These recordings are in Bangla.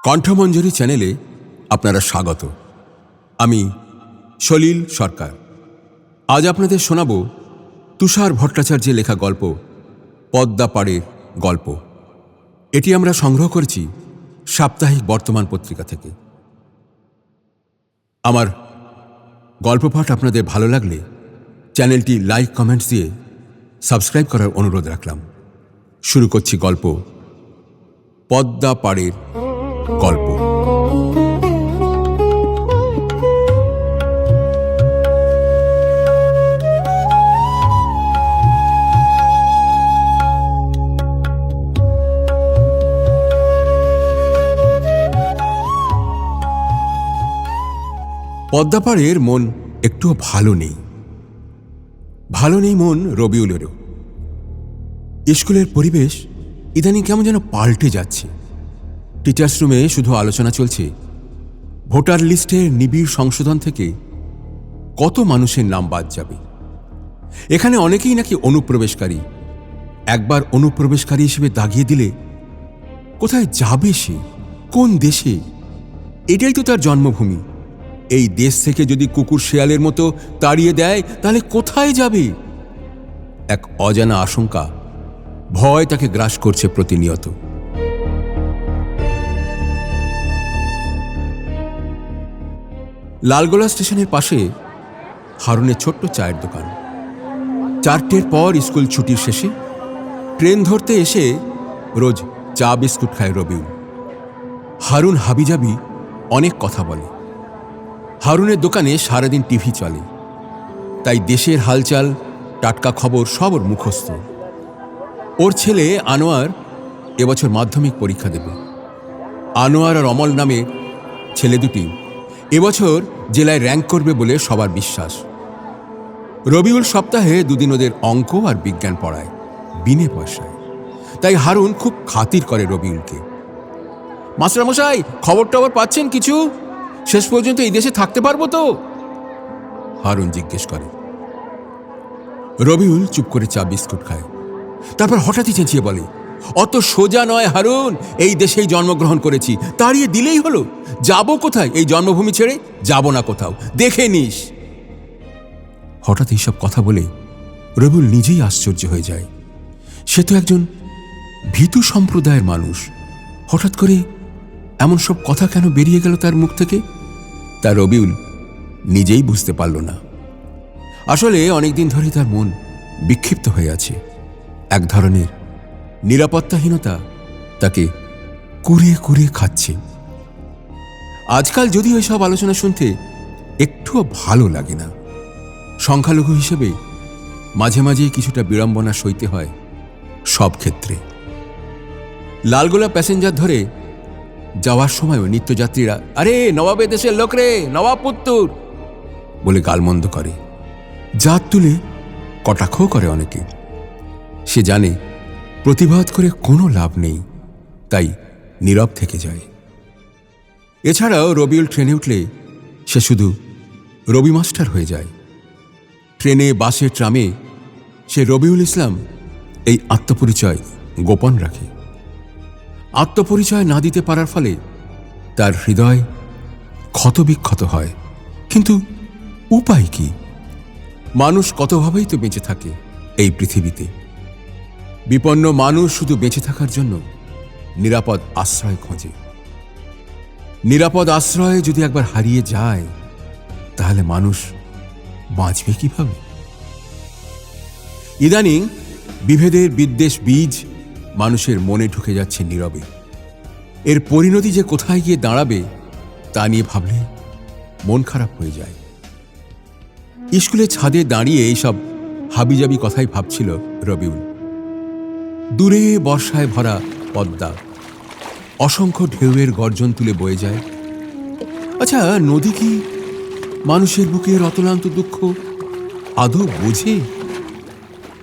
কণ্ঠমঞ্জরি চ্যানেলে আপনারা স্বাগত। আমি সলিল সরকার। আজ আপনাদের শোনাব তুষার ভট্টাচার্যের লেখা গল্প পদ্মা পাড়ের গল্প। এটি আমরা সংগ্রহ করেছি সাপ্তাহিক বর্তমান পত্রিকা থেকে। আমার গল্প পাঠ আপনাদের ভালো লাগলে চ্যানেলটি লাইক কমেন্টস দিয়ে সাবস্ক্রাইব করার অনুরোধ রাখলাম। শুরু করছি গল্প পদ্মা পাড়ের গল্প। পদ্মাপাড়ের মন একটুও ভালো নেই মন রবিউলেরও। স্কুলের পরিবেশ ইদানিং কেমন যেন পাল্টে যাচ্ছে। টিচার্স রুমে শুধু আলোচনা চলছে ভোটার লিস্টের নিবিড় সংশোধন থেকে কত মানুষের নাম বাদ যাবে। এখানে অনেকেই নাকি অনুপ্রবেশকারী। একবার অনুপ্রবেশকারী হিসেবে দাগিয়ে দিলে কোথায় যাবে সে, কোন দেশে? এটাই তো তার জন্মভূমি। এই দেশ থেকে যদি কুকুর শেয়ালের মতো তাড়িয়ে দেয় তাহলে কোথায় যাবে? এক অজানা আশঙ্কা, ভয় তাকে গ্রাস করছে প্রতিনিয়ত। লালগোলা স্টেশনের পাশে হারুনের ছোট্ট চায়ের দোকান। 4টের পর স্কুল ছুটির শেষে ট্রেন ধরতে এসে রোজ চা বিস্কুট খায় রবিউল। হারুন হাবিজাবি অনেক কথা বলে। হারুনের দোকানে সারাদিন টিভি চলে, তাই দেশের হালচাল টাটকা খবর সব ওর মুখস্থ। ওর ছেলে আনোয়ার এবছর মাধ্যমিক পরীক্ষা দেবে। আনোয়ার আর অমল নামে ছেলে দুটি এবছর জেলায় র্যাঙ্ক করবে বলে সবার বিশ্বাস। রবিউল সপ্তাহে 2 দিন ওদের অঙ্ক আর বিজ্ঞান পড়ায় বিনে পয়সায়। তাই হারুন খুব খাতির করে রবিউলকে। মাস্টারমশাই, খবর টবর পাচ্ছেন কিছু? শেষ পর্যন্ত এই দেশে থাকতে পারবো তো? হারুন জিজ্ঞেস করে। রবিউল চুপ করে চা বিস্কুট খায়। তারপর হঠাৎই চেঁচিয়ে বলে, অত সোজা নয় হারুন, এই দেশেই জন্মগ্রহণ করেছি, তাড়িয়ে দিলেই হলো। যাব কোথায় এই জন্মভূমি ছেড়ে? যাব না কোথাও, দেখে নিস। হঠাৎ এইসব কথা বলে রবিউল নিজেই আশ্চর্য হয়ে যায়। সে তো একজন ভীতু সম্প্রদায়ের মানুষ। হঠাৎ করে এমন সব কথা কেন বেরিয়ে গেল তার মুখ থেকে? তা রবিউল নিজেই বুঝতে পারল না। আসলে অনেকদিন ধরে তার মন বিক্ষিপ্ত হয়ে আছে। এক ধরনের নিরাপত্তাহীনতা তাকে কুড়িয়ে কুড়িয়ে খাচ্ছে। আজকাল যদিও এসব আলোচনা শুনতে একটুও ভালো লাগে না। সংখ্যালঘু হিসেবে মাঝে মাঝেই কিছুটা বিড়ম্বনা সইতে হয় সব ক্ষেত্রে। লালগোলা প্যাসেঞ্জার ধরে যাওয়ার সময়ও নিত্যযাত্রীরা আরে নবাবের দেশের লোক রে, নবাব পুত্তুর বলে গালমন্দ করে। জাত তুলে কটাক্ষও করে অনেকে। সে জানে প্রতিবাদ করে কোনো লাভ নেই, তাই নীরব থেকে যায়। এছাড়াও রবিউল ট্রেনে উঠলে সে শুধু রবি মাস্টার হয়ে যায়। ট্রেনে, বাসে, ট্রামে সে রবিউল ইসলাম এই আত্মপরিচয় গোপন রাখে। আত্মপরিচয় না দিতে পারার ফলে তার হৃদয় ক্ষতবিক্ষত হয়। কিন্তু উপায় কি? মানুষ কতভাবেই তো বেঁচে থাকে এই পৃথিবীতে। বিপন্ন মানুষ শুধু বেঁচে থাকার জন্য নিরাপদ আশ্রয় খোঁজে। নিরাপদ আশ্রয় যদি একবার হারিয়ে যায় তাহলে মানুষ বাঁচবে কিভাবে? ইদানিং বিভেদের বিদ্বেষ বীজ মানুষের মনে ঢুকে যাচ্ছে নীরবে। এর পরিণতি যে কোথায় গিয়ে দাঁড়াবে তা নিয়ে ভাবলে মন খারাপ হয়ে যায়। স্কুলের ছাদে দাঁড়িয়ে এইসব হাবিজাবি কথাই ভাবছিল রবিউল। দূরে বর্ষায় ভরা পদ্মা অসংখ্য ঢেউয়ের গর্জন তুলে বয়ে যায়। আচ্ছা, নদী কি মানুষের বুকের অতলান্ত দুঃখ আদৌ বোঝে?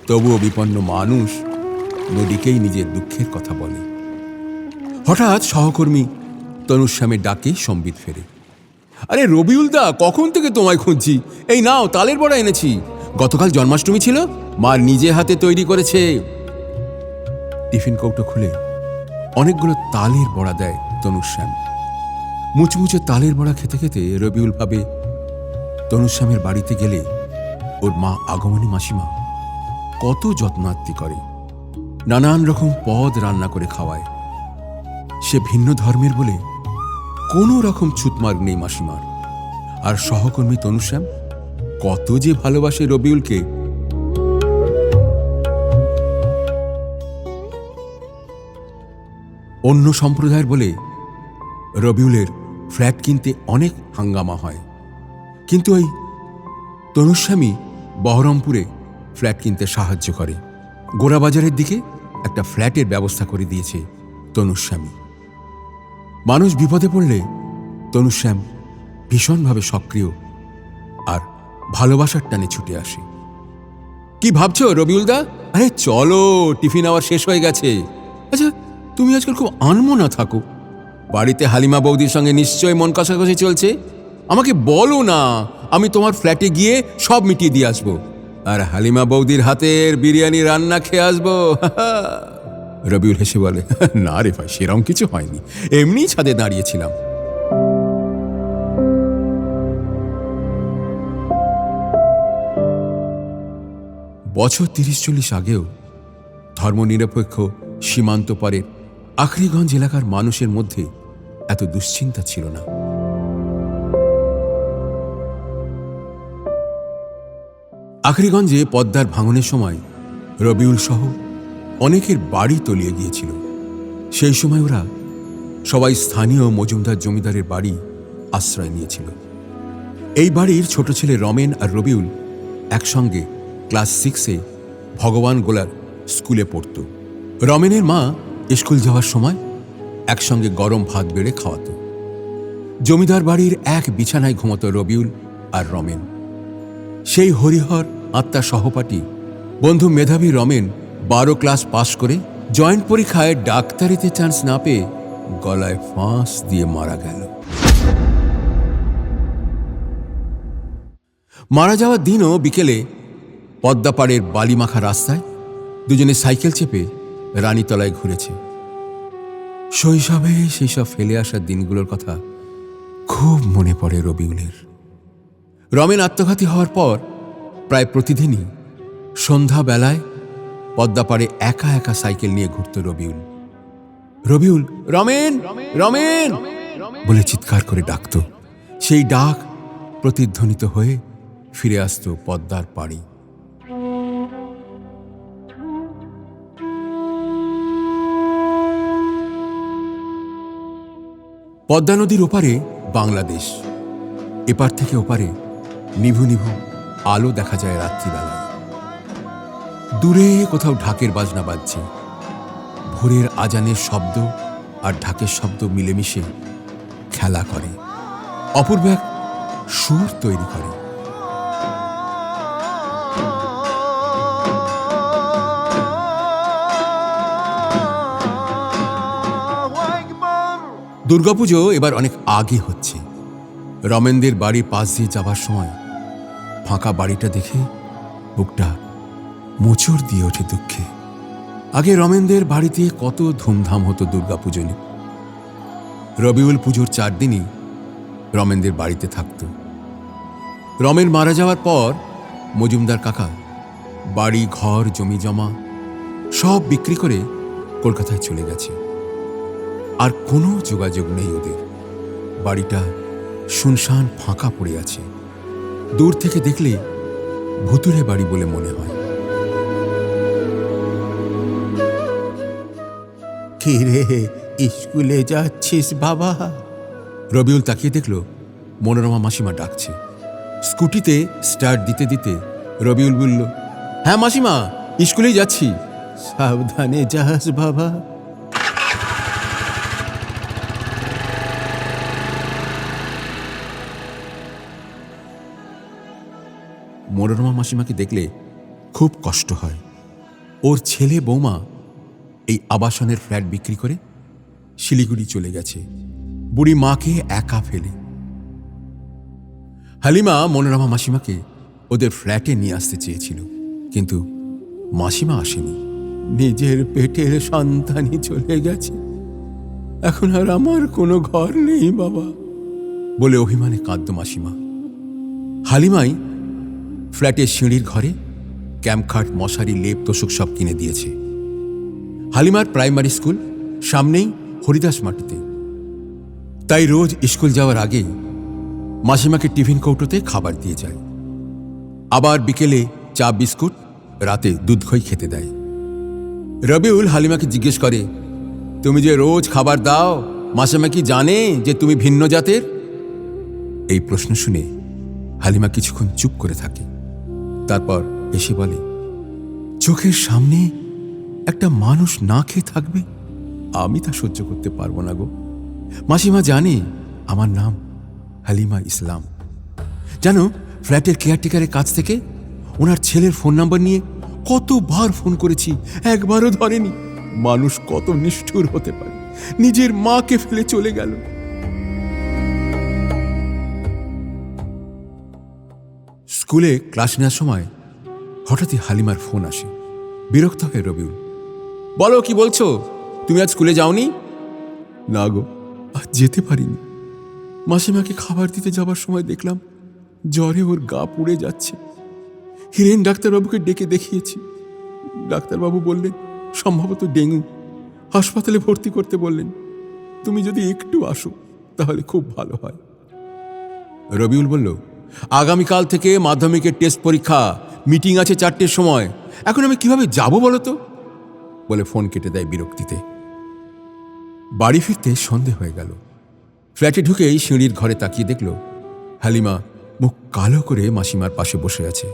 তবুও বিপন্ন মানুষ নদীকেই নিজের দুঃখের কথা বলে। হঠাৎ সহকর্মী তনুশ্যামের ডাকে সম্বিত ফেরে। আরে রবিউল দা, কখন থেকে তোমায় খুঁজছি। এই নাও, তালের বড়া এনেছি। গতকাল জন্মাষ্টমী ছিল, মা নিজে হাতে তৈরি করেছে। টিফিন কৌটো খুলে অনেকগুলো তালের বড়া দেয় তনুশ্যাম। মুচমুচে তালের বড়া খেতে খেতে রবিউল ভাবে তনুশ্যামের বাড়িতে গেলে ওর মা আগমনী মাসিমা কত যত্নার্তি করে, নানান রকম পদ রান্না করে খাওয়ায়। সে ভিন্ন ধর্মের বলে কোনো রকম ছুতমার্গ নেই মাসিমার। আর সহকর্মী তনুশ্যাম কত যে ভালোবাসে রবিউলকে। অন্য সম্প্রদায়ের বলে রবিউলের ফ্ল্যাট কিনতে অনেক হাঙ্গামা হয়, কিন্তু ওই তনুশ্যামই বহরমপুরে ফ্ল্যাট কিনতে সাহায্য করে। গোড়াবাজারের দিকে একটা ফ্ল্যাটের ব্যবস্থা করে দিয়েছে তনুশ্যামী। মানুষ বিপদে পড়লে তনুশ্যাম ভীষণভাবে সক্রিয় আর ভালোবাসার টানে ছুটে আসে। কি ভাবছো রবিউলদা? আরে চলো, টিফিন আওয়ার শেষ হয়ে গেছে। আচ্ছা, তুমি আজকাল খুব আনমনা থাকো। বাড়িতে হালিমা বৌদির সঙ্গে নিশ্চয় মন কষাকষি চলছে। আমাকে বলো না, আমি তোমার ফ্ল্যাটে গিয়ে সব মিটিয়ে দিয়ে আসবো, আর হালিমা বৌদির হাতের বিরিয়ানি রান্না খেয়ে আসবো। রবিউল হেসে বলে, না রে ভাই, সেরকম কিছু হয়নি, এমনি ছাদে দাঁড়িয়েছিলাম। বছর ৩০-৪০ আগেও ধর্মনিরপেক্ষ সীমান্ত পারের আখরিগঞ্জ এলাকার মানুষের মধ্যে এত দুশ্চিন্তা ছিল না। আখরিগঞ্জে পদ্মার ভাঙনের সময় রবিউল সহ অনেকের বাড়ি তলিয়ে গিয়েছিল। সেই সময় ওরা সবাই স্থানীয় মজুমদার জমিদারের বাড়ি আশ্রয় নিয়েছিল। এই বাড়ির ছোট ছেলে রমেন আর রবিউল একসঙ্গে ক্লাস 6-এ ভগবান গোলার স্কুলে পড়ত। রমেনের মা স্কুল যাওয়ার সময় একসঙ্গে গরম ভাত বেড়ে খাওয়াতো। জমিদার বাড়ির এক বিছানায় ঘুমত রবিউল আর রমেন। সেই হরিহর আত্মার সহপাঠী বন্ধু মেধাবী রমেন 12 ক্লাস পাশ করে জয়েন্ট পরীক্ষায় ডাক্তারিতে চান্স না পেয়ে গলায় ফাঁস দিয়ে মারা গেল। মারা যাওয়ার দিনও বিকেলে পদ্মাপাড়ের বালিমাখা রাস্তায় দুজনে সাইকেল চেপে রানীতলায় ঘুরেছে। শৈশবে সেই সব ফেলে আসার দিনগুলোর কথা খুব মনে পড়ে রবিউলের। রমেন আত্মঘাতী হওয়ার পর প্রায় প্রতিদিনই সন্ধ্যাবেলায় পদ্মাপাড়ে একা একা সাইকেল নিয়ে ঘুরত রবিউল। রবিউল, রমেন রমেন বলে চিৎকার করে ডাকত। সেই ডাক প্রতিধ্বনিত হয়ে ফিরে আসত পদ্মার পাড়ি। পদ্মা নদীর ওপারে বাংলাদেশ, এপার থেকে ওপারে নিভু নিভু আলো দেখা যায় রাত্রিবেলায়। দূরে কোথাও ঢাকের বাজনা বাজছে। ভোরের আজানের শব্দ আর ঢাকের শব্দ মিলেমিশে খেলা করে, অপূর্ব এক সুর তৈরি করে। দুর্গাপুজো এবার অনেক আগে হচ্ছে। রমেনদের বাড়ির পাশ দিয়ে যাবার সময় ফাঁকা বাড়িটা দেখে বুকটা মোচড় দিয়ে ওঠে দুঃখে। আগে রমেনদের বাড়িতে কত ধুমধাম হতো দুর্গাপুজো নিয়ে। রবিউল পুজোর 4 দিনই রমেনদের বাড়িতে থাকত। রমেন মারা যাওয়ার পর মজুমদার কাকা বাড়ি ঘর জমি জমা সব বিক্রি করে কলকাতায় চলে গেছে। আর কোনো যোগাযোগ নেই ওদের। বাড়িটা শুনশান ফাঁকা পড়ে আছে। দূর থেকে দেখলে ভুতুড়ে বাড়ি বলে মনে হয়। কি রে, স্কুলে যাচ্ছিস বাবা? রবিউল তাকিয়ে দেখল মনোরমা মাসিমা ডাকছে। স্কুটিতে স্টার্ট দিতে দিতে রবিউল বলল, হ্যাঁ মাসিমা, স্কুলেই যাচ্ছি। সাবধানে যাস বাবা। মনোরমা মাসিমাকে দেখলে খুব কষ্ট হয়। ওর ছেলে বৌমা এই আবাসনের ফ্ল্যাট বিক্রি করে শিলিগুড়ি চলে গেছে, বুড়ি মাকে একা ফেলে। হালিমা মনোরমা মাসিমাকে ওদের ফ্ল্যাটে নিয়ে আসতে চেয়েছিল, কিন্তু মাসিমা আসেনি। নিজের পেটের সন্তানই চলে গেছে, এখন আর আমার কোনো ঘর নেই বাবা। বলে অভিমানে কাঁদত মাসিমা। হালিমাই ফ্ল্যাটের সিঁড়ির ঘরে ক্যাম্পখাট, মশারি, লেপ, তোষক সব কিনে দিয়েছে। হালিমার প্রাইমারি স্কুল সামনেই হরিদাস মাটিতে, তাই রোজ স্কুল যাওয়ার আগেই মাসিমাকে টিফিন কৌটোতে খাবার দিয়ে যায়। আবার বিকেলে চা বিস্কুট, রাতে দুধ খই খেতে দেয়। রবিউল হালিমাকে জিজ্ঞেস করে, তুমি যে রোজ খাবার দাও, মাসিমা কি জানে যে তুমি ভিন্ন জাতের? এই প্রশ্ন শুনে হালিমা কিছুক্ষণ চুপ করে থাকে, তারপর এসে বলে, চোখের সামনে একটা মানুষ না খেয়ে থাকবে, আমি তা সহ্য করতে পারবো না গো। মাসিমা জানে আমার নাম হালিমা ইসলাম। জানো, ফ্ল্যাটের কেয়ারটেকারের কাছ থেকে ওনার ছেলের ফোন নাম্বার নিয়ে কতবার ফোন করেছি, একবারও ধরেনি। মানুষ কত নিষ্ঠুর হতে পারে, নিজের মাকে ফেলে চলে গেল। স্কুলে ক্লাস নেওয়ার সময় হঠাৎই হালিমার ফোন আসে। বিরক্ত হয়ে রবিউল, বলো কি বলছো? তুমি আজ স্কুলে যাওনি? না গো, আজ যেতে পারিনি। মাসিমাকে খাবার দিতে যাবার সময় দেখলাম জ্বরে ওর গা পুড়ে যাচ্ছে। হিরেন ডাক্তারবাবুকে ডেকে দেখিয়েছি। ডাক্তারবাবু বললেন সম্ভবত ডেঙ্গু, হাসপাতালে ভর্তি করতে বললেন। তুমি যদি একটু আসো তাহলে খুব ভালো হয়। রবিউল বলল, আগামীকাল থেকে মাধ্যমিকের টেস্ট পরীক্ষা, মিটিং আছে 4টের সময়, এখন আমি কিভাবে যাব বলো তো? বলে ফোন কেটে দেয় বিরক্তিতে। বাড়ি ফিরতে সন্ধে হয়ে গেল। ফ্ল্যাটে ঢুকেই সিঁড়ির ঘরে তাকিয়ে দেখল হালিমা মুখ কালো করে মাসিমার পাশে বসে আছে।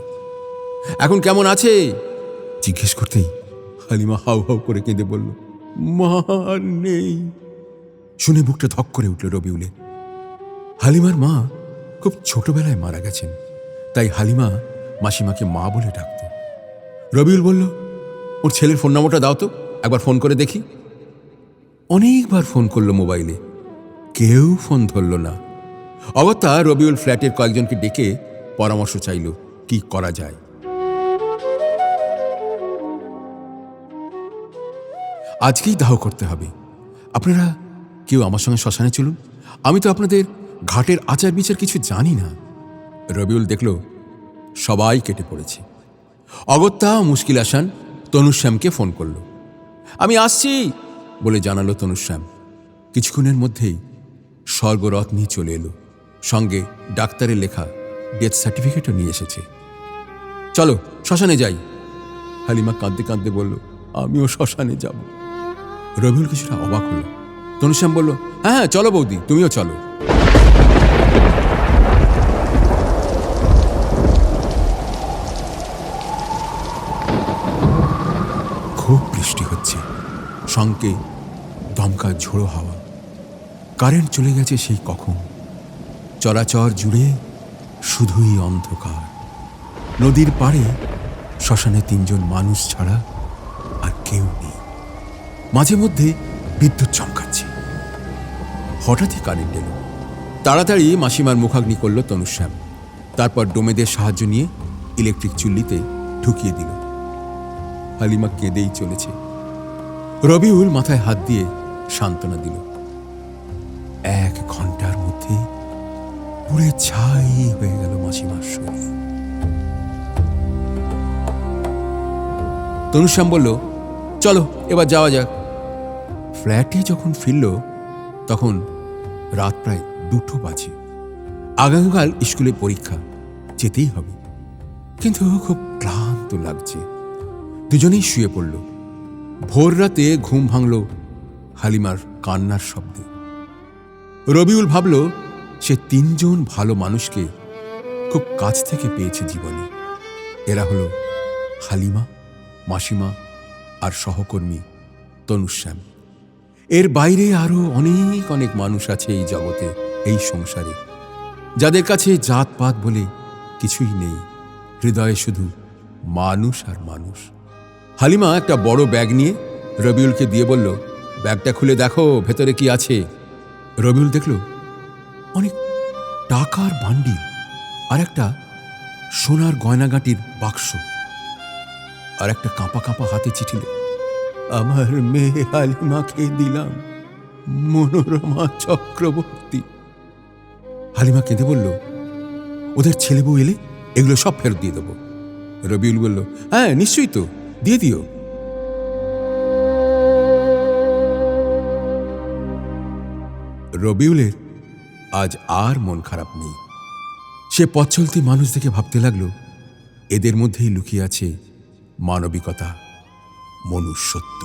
এখন কেমন আছে জিজ্ঞেস করতেই হালিমা হাউ হাউ করে কেঁদে বলল, মা নেই। শুনে বুকটা ধক করে উঠল রবিউলে। হালিমার মা খুব ছোটবেলায় মারা গেছেন, তাই হালিমা মাসিমাকে মা বলে ডাকত। রবিউল বলল, ওর ছেলের ফোন নম্বরটা দাও তো, একবার ফোন করে দেখি। অনেকবার ফোন করলো মোবাইলে, কেউ ফোন ধরল না। অগত্যা রবিউল ফ্ল্যাটের কয়েকজনকে ডেকে পরামর্শ চাইল কি করা যায়। আজকেই দাহ করতে হবে, আপনারা কেউ আমার সঙ্গে শ্মশানে চলুন, আমি তো আপনাদের ঘাটের আচার বিচার কিছু জানি না। রবিউল দেখল সবাই কেটে পড়েছে। অগত্যা মুশকিল আসান তনুশ্যামকে ফোন করল। আমি আসছি বলে জানালো তনুশ্যাম। কিছুক্ষণের মধ্যেই স্বর্গরথ নিয়ে চলে এলো, সঙ্গে ডাক্তারের লেখা ডেথ সার্টিফিকেটও নিয়ে এসেছে। চলো শ্মশানে যাই। হালিমা কাঁদতে কাঁদতে বলল, আমিও শ্মশানে যাব। রবিউল কিছুটা অবাক হলো। তনুশ্যাম বলল, হ্যাঁ হ্যাঁ চলো বৌদি, তুমিও চলো। খুব বৃষ্টি হচ্ছে, সঙ্গে দমকা ঝোড়ো হাওয়া। কারেন্ট চলে গেছে সেই কখন। চরাচর জুড়ে শুধুই অন্ধকার। নদীর পাড়ে শ্মশানে 3জন মানুষ ছাড়া আর কেউ নেই। মাঝে মধ্যে বিদ্যুৎ চমকাচ্ছে। হঠাৎই কারেন্ট এলো। তাড়াতাড়ি মাসিমার মুখাগ্নি করল তনুশ্যাম। তারপর ডোমেদের সাহায্য নিয়ে ইলেকট্রিক চুল্লিতে ঢুকিয়ে দিল। হালিমা কেঁদেই চলেছে। রবিউল মাথায় হাত দিয়ে সান্ত্বনা দিল। 1 ঘন্টার মধ্যে পুরে ছাই হয়ে গেল মাসিমার শরীর। তনুশ্যাম বলল, চলো এবার যাওয়া যাক। ফ্ল্যাটে যখন ফিরল তখন রাত প্রায় 2টো বাজে। আগামীকাল স্কুলে পরীক্ষা, যেতেই হবে, কিন্তু খুব ক্লান্ত লাগছে। দুজনেই শুয়ে পড়ল। ভোর রাতে ঘুম ভাঙল হালিমার কান্নার শব্দে। রবিউল ভাবল সে 3জন ভালো মানুষকে খুব কাছ থেকে পেয়েছে জীবনে। এরা হলো হালিমা, মাসিমা আর সহকর্মী তনুশ্যাম। এর বাইরে আরো অনেক অনেক মানুষ আছে এই জগতে, এই সংসারে, যাদের কাছে জাতপাত বলে কিছুই নেই। হৃদয়ে শুধু মানুষ আর মানুষ। হালিমা একটা বড় ব্যাগ নিয়ে রবিউলকে দিয়ে বলল, ব্যাগটা খুলে দেখো ভেতরে কি আছে। রবিউল দেখল অনেক টাকার বান্ডিল আর একটা সোনার গয়নাগাটির বাক্স আর একটা কাঁপা কাঁপা হাতে চিঠি। আমার মেয়ে হালিমাকে দিলাম, মনোরমা চক্রবর্তী। হালিমা কেঁদে বলল, ওদের ছেলে বউ এলে এগুলো সব ফেরত দিয়ে দেবো। রবিউল বলল, হ্যাঁ নিশ্চয়ই তো, দিয়ে দিও। রবিউলের আজ আর মন খারাপ নেই। সে পথ চলতি মানুষ দেখে ভাবতে লাগলো, এদের মধ্যেই লুকিয়ে আছে মানবিকতা, মনুষ্যত্ব।